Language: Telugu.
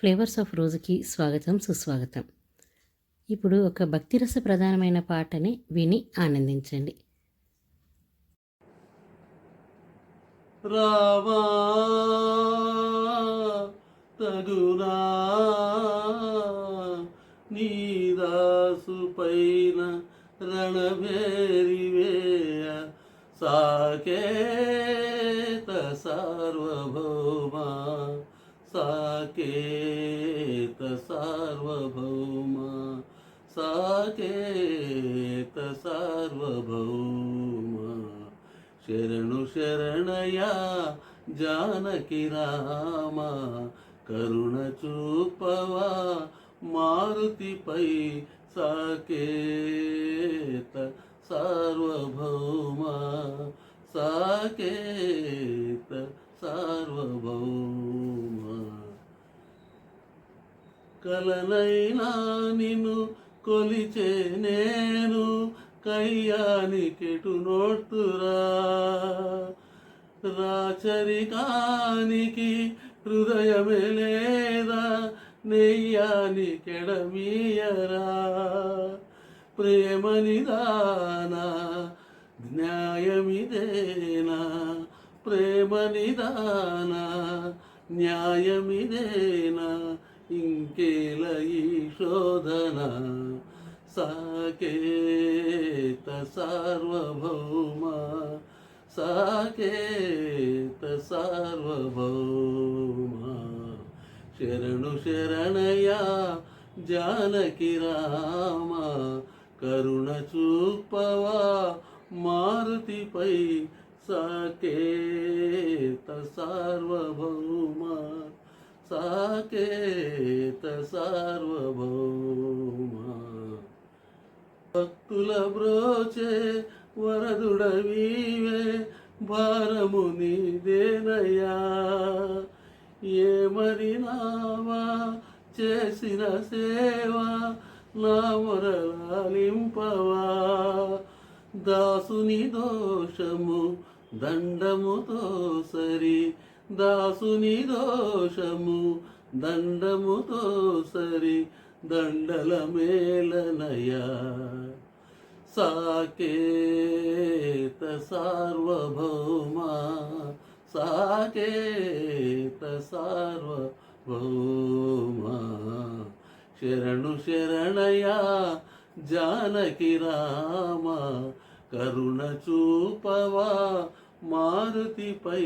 ఫ్లేవర్స్ ఆఫ్ రోజుకి స్వాగతం సుస్వాగతం. ఇప్పుడు ఒక భక్తిరస ప్రధానమైన పాటని విని ఆనందించండి. రామా తగునా నీదాసు పైన రణభేరివేయ సాకేత సార్వభౌమా సాకేత సార్వభౌమా సాకేత సార్వభౌమా శరణు శరణయా జానకి రామ కరుణ చూపవా మారుతిపై సాకేత సార్వభౌమా సాకేత సార్వభౌమా కలనైనా నిన్ను కొలిచే నేను కయ్యానికెటు నోడ్తురా రాచరికానికి హృదయమే లేదా నెయ్యానికెడమీయరా ప్రేమ నిదానా న్యాయమిదేనా ప్రేమ నిదానా న్యాయమిదేనా ఇంకేల ఈ శోధన సాకేత సార్వభౌమా సాకేత సార్వభౌమా శరణు శరణయా జానకి రామ కరుణ చూపవా మారుతిపై సాకేత సార్వభౌమా సాకేత సార్వభౌమా భక్తుల బ్రోచే వరదుడవీవే భారము నీదేనయ్యా ఏమరినావా చేసిన సేవ నా మొరలాలింపవా దాసుని దోషము దండముతో సరి దాసుని దోషము దండముతో సరి దండల మేలనయా సాకేత సార్వభౌమా సాకేత సార్వభౌమా శరణు శరణయా జానకి రామ కరుణ చూపవా మారుతిపై